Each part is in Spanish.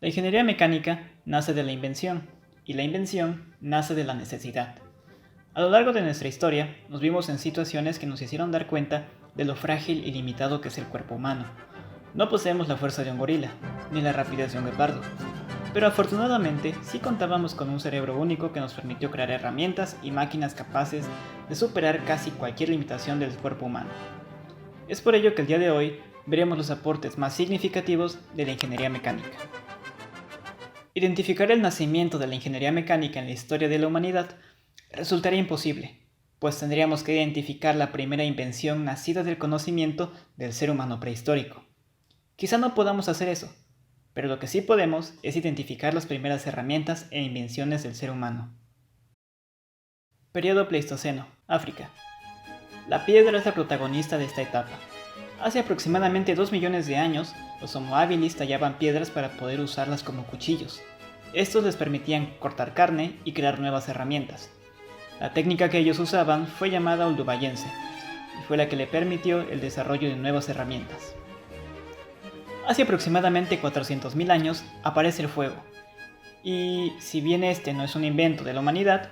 La ingeniería mecánica nace de la invención, y la invención nace de la necesidad. A lo largo de nuestra historia, nos vimos en situaciones que nos hicieron dar cuenta de lo frágil y limitado que es el cuerpo humano. No poseemos la fuerza de un gorila, ni la rapidez de un guepardo, pero afortunadamente sí contábamos con un cerebro único que nos permitió crear herramientas y máquinas capaces de superar casi cualquier limitación del cuerpo humano. Es por ello que el día de hoy veremos los aportes más significativos de la ingeniería mecánica. Identificar el nacimiento de la ingeniería mecánica en la historia de la humanidad resultaría imposible, pues tendríamos que identificar la primera invención nacida del conocimiento del ser humano prehistórico. Quizá no podamos hacer eso, pero lo que sí podemos es identificar las primeras herramientas e invenciones del ser humano. Periodo Pleistoceno, África. La piedra es la protagonista de esta etapa. Hace aproximadamente 2 millones de años, los Homo habilis tallaban piedras para poder usarlas como cuchillos. Estos les permitían cortar carne y crear nuevas herramientas. La técnica que ellos usaban fue llamada oldubayense, y fue la que le permitió el desarrollo de nuevas herramientas. Hace aproximadamente 400.000 años aparece el fuego, y si bien este no es un invento de la humanidad,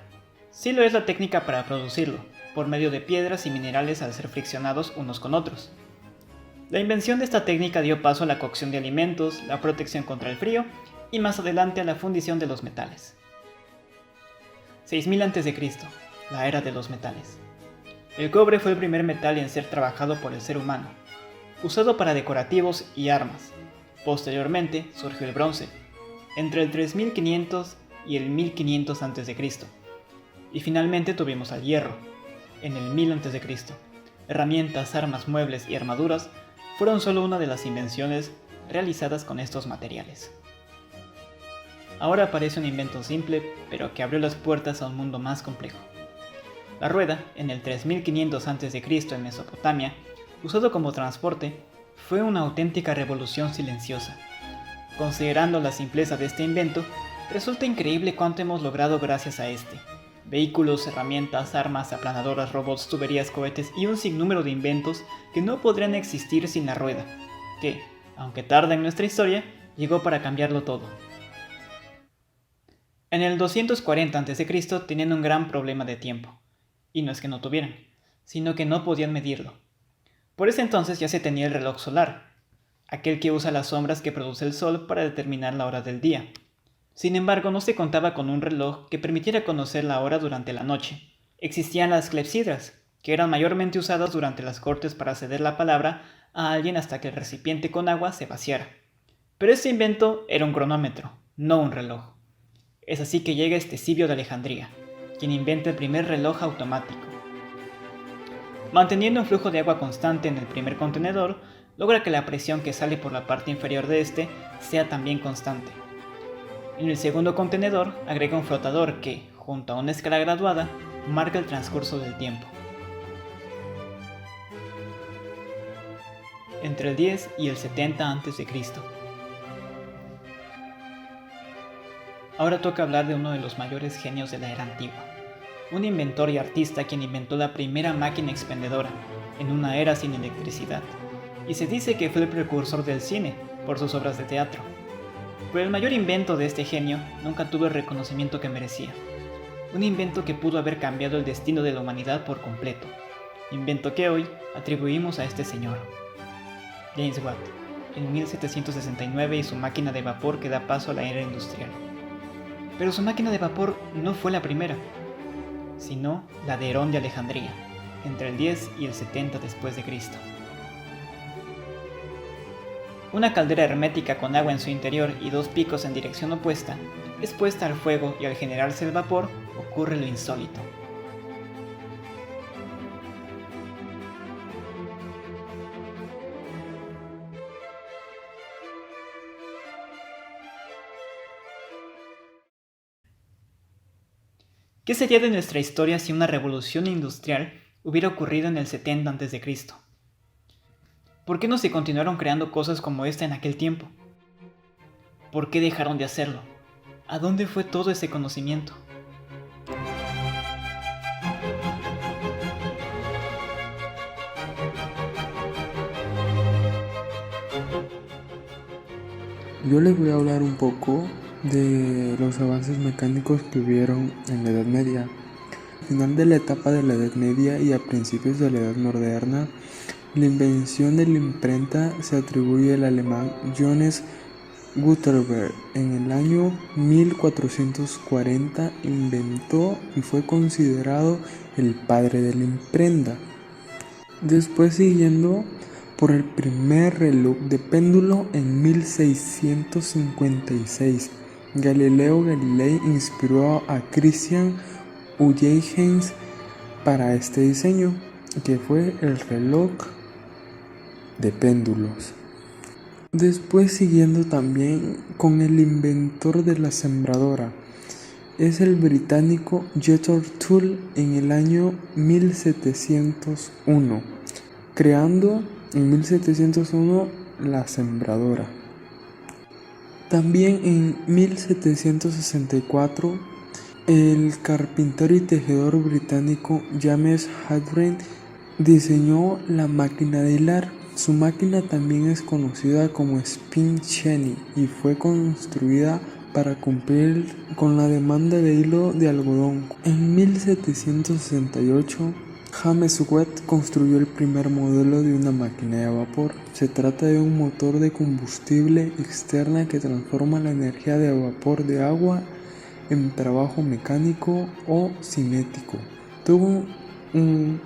sí lo es la técnica para producirlo, por medio de piedras y minerales al ser friccionados unos con otros. La invención de esta técnica dio paso a la cocción de alimentos, la protección contra el frío y más adelante a la fundición de los metales. 6000 a.C., la era de los metales. El cobre fue el primer metal en ser trabajado por el ser humano, usado para decorativos y armas. Posteriormente surgió el bronce, entre el 3500 y el 1500 a.C. Y finalmente tuvimos al hierro, en el 1000 a.C. Herramientas, armas, muebles y armaduras fueron solo una de las invenciones realizadas con estos materiales. Ahora parece un invento simple, pero que abrió las puertas a un mundo más complejo. La rueda, en el 3500 a.C. en Mesopotamia, usado como transporte, fue una auténtica revolución silenciosa. Considerando la simpleza de este invento, resulta increíble cuánto hemos logrado gracias a este. Vehículos, herramientas, armas, aplanadoras, robots, tuberías, cohetes y un sinnúmero de inventos que no podrían existir sin la rueda, que, aunque tarda en nuestra historia, llegó para cambiarlo todo. En el 240 a.C. tenían un gran problema de tiempo, y no es que no tuvieran, sino que no podían medirlo. Por ese entonces ya se tenía el reloj solar, aquel que usa las sombras que produce el sol para determinar la hora del día. Sin embargo, no se contaba con un reloj que permitiera conocer la hora durante la noche. Existían las clepsidras, que eran mayormente usadas durante las cortes para ceder la palabra a alguien hasta que el recipiente con agua se vaciara. Pero este invento era un cronómetro, no un reloj. Es así que llega Ctesibio de Alejandría, quien inventa el primer reloj automático. Manteniendo un flujo de agua constante en el primer contenedor, logra que la presión que sale por la parte inferior de este sea también constante. En el segundo contenedor agrega un flotador que, junto a una escala graduada, marca el transcurso del tiempo. Entre el 10 y el 70 a.C. Ahora toca hablar de uno de los mayores genios de la era antigua, un inventor y artista quien inventó la primera máquina expendedora, en una era sin electricidad, y se dice que fue el precursor del cine, por sus obras de teatro. Pero el mayor invento de este genio nunca tuvo el reconocimiento que merecía. Un invento que pudo haber cambiado el destino de la humanidad por completo. Invento que hoy atribuimos a este señor. James Watt, en 1769 y su máquina de vapor que da paso a la era industrial. Pero su máquina de vapor no fue la primera, sino la de Herón de Alejandría, entre el 10 y el 70 después de Cristo. Una caldera hermética con agua en su interior y dos picos en dirección opuesta es puesta al fuego y al generarse el vapor ocurre lo insólito. ¿Qué sería de nuestra historia si una revolución industrial hubiera ocurrido en el 70 a.C.? ¿Por qué no se continuaron creando cosas como esta en aquel tiempo? ¿Por qué dejaron de hacerlo? ¿A dónde fue todo ese conocimiento? Yo les voy a hablar un poco de los avances mecánicos que hubieron en la Edad Media. Al final de la etapa de la Edad Media y a principios de la Edad Moderna, la invención de la imprenta se atribuye al alemán Johannes Gutenberg. En el año 1440 inventó y fue considerado el padre de la imprenta. Después siguiendo por el primer reloj de péndulo en 1656. Galileo Galilei inspiró a Christian Huygens para este diseño, que fue el reloj de péndulos. Después siguiendo también con el inventor de la sembradora, es el británico Jethro Tull en el año 1701, creando en 1701 la sembradora. También en 1764 el carpintero y tejedor británico James Hadrian diseñó la máquina de hilar. Su máquina también es conocida como spin jenny y fue construida para cumplir con la demanda de hilo de algodón. En 1768 James Watt construyó el primer modelo de una máquina de vapor. Se trata de un motor de combustible externa que transforma la energía de vapor de agua en trabajo mecánico o cinético. Tuvo un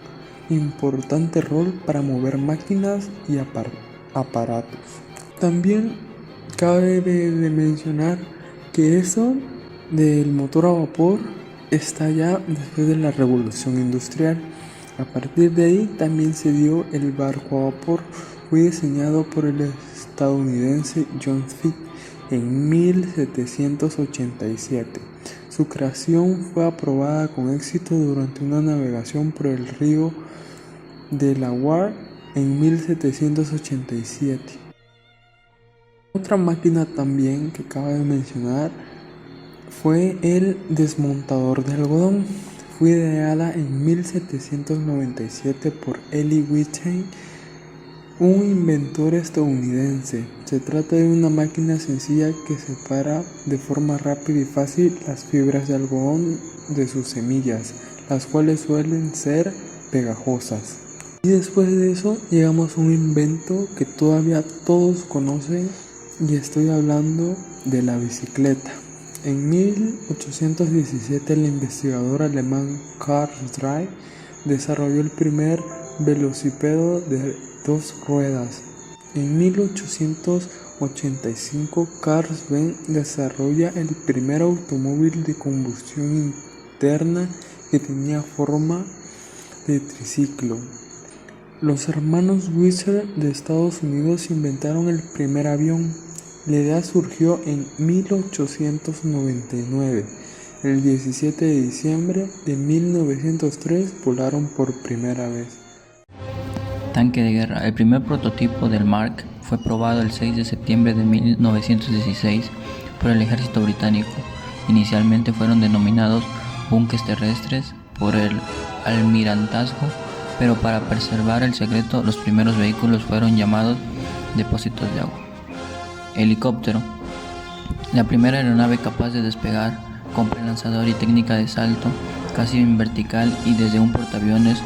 importante rol para mover máquinas y aparatos. También cabe de mencionar que eso del motor a vapor está ya después de la revolución industrial. A partir de ahí también se dio el barco a vapor. Fue diseñado por el estadounidense John Fitt en 1787. Su creación fue aprobada con éxito durante una navegación por el río Delaware en 1787. Otra máquina también que cabe de mencionar fue el desmontador de algodón. Fue ideada en 1797 por Eli Whitney, un inventor estadounidense. Se trata de una máquina sencilla que separa de forma rápida y fácil las fibras de algodón de sus semillas, las cuales suelen ser pegajosas. Y después de eso llegamos a un invento que todavía todos conocen, y estoy hablando de la bicicleta. En 1817 el investigador alemán Carl Dreier desarrolló el primer velocípedo de 2 ruedas. En 1885 Carl Benz desarrolla el primer automóvil de combustión interna que tenía forma de triciclo. Los hermanos Wright de Estados Unidos inventaron el primer avión. La idea surgió en 1899. El 17 de diciembre de 1903 volaron por primera vez. Tanque de guerra. El primer prototipo del Mark fue probado el 6 de septiembre de 1916 por el ejército británico. Inicialmente fueron denominados buques terrestres por el almirantazgo, pero para preservar el secreto, los primeros vehículos fueron llamados depósitos de agua. Helicóptero. La primera aeronave capaz de despegar con prelanzador y técnica de salto casi en vertical y desde un portaaviones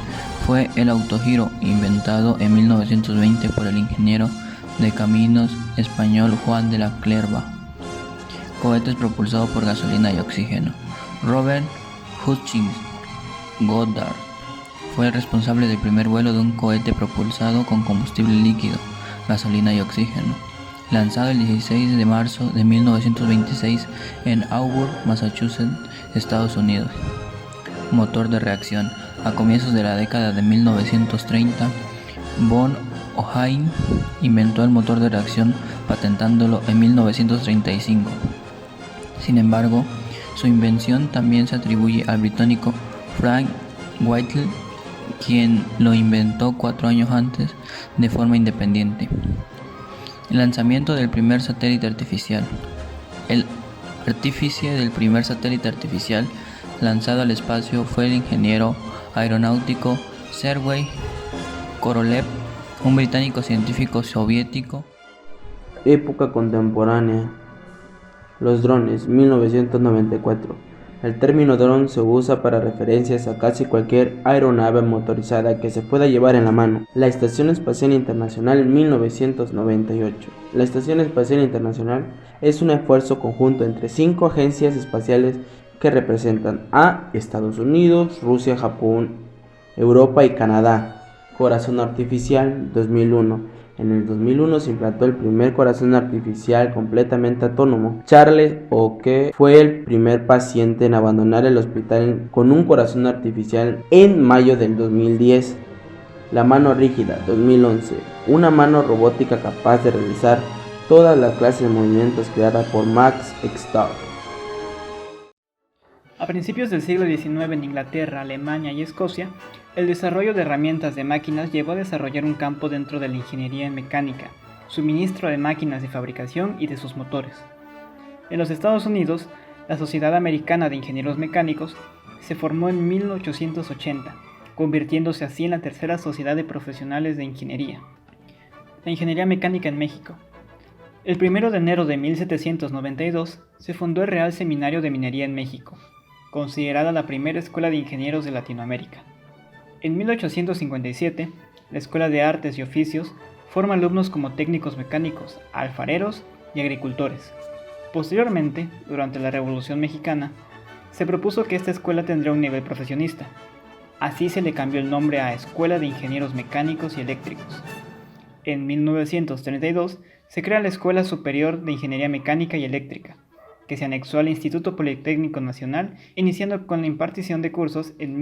fue el autogiro, inventado en 1920 por el ingeniero de caminos español Juan de la Clerva. Cohetes propulsados por gasolina y oxígeno. Robert Hutchins Goddard fue el responsable del primer vuelo de un cohete propulsado con combustible líquido, gasolina y oxígeno, lanzado el 16 de marzo de 1926 en Auburn, Massachusetts, Estados Unidos. Motor de reacción. A comienzos de la década de 1930, von Ohain inventó el motor de reacción patentándolo en 1935. Sin embargo, su invención también se atribuye al británico Frank Whittle, quien lo inventó 4 años antes de forma independiente. El lanzamiento del primer satélite artificial. El artífice del primer satélite artificial lanzado al espacio fue el ingeniero aeronáutico Sergei Korolev, un británico científico soviético. Época contemporánea. Los drones, 1994. El término dron se usa para referencias a casi cualquier aeronave motorizada que se pueda llevar en la mano. La Estación Espacial Internacional, 1998. La Estación Espacial Internacional es un esfuerzo conjunto entre 5 agencias espaciales que representan a Estados Unidos, Rusia, Japón, Europa y Canadá. Corazón artificial, 2001. En el 2001 se implantó el primer corazón artificial completamente autónomo. Charles Oke fue el primer paciente en abandonar el hospital con un corazón artificial en mayo del 2010. La mano rígida, 2011. Una mano robótica capaz de realizar todas las clases de movimientos creada por Max Star. A principios del siglo XIX en Inglaterra, Alemania y Escocia, el desarrollo de herramientas de máquinas llevó a desarrollar un campo dentro de la ingeniería mecánica, suministro de máquinas de fabricación y de sus motores. En los Estados Unidos, la Sociedad Americana de Ingenieros Mecánicos se formó en 1880, convirtiéndose así en la tercera sociedad de profesionales de ingeniería. La ingeniería mecánica en México. El 1 de enero de 1792 se fundó el Real Seminario de Minería en México, considerada la primera escuela de ingenieros de Latinoamérica. En 1857, la Escuela de Artes y Oficios forma alumnos como técnicos mecánicos, alfareros y agricultores. Posteriormente, durante la Revolución Mexicana, se propuso que esta escuela tendría un nivel profesionista. Así se le cambió el nombre a Escuela de Ingenieros Mecánicos y Eléctricos. En 1932 se crea la Escuela Superior de Ingeniería Mecánica y Eléctrica, que se anexó al Instituto Politécnico Nacional, iniciando con la impartición de cursos en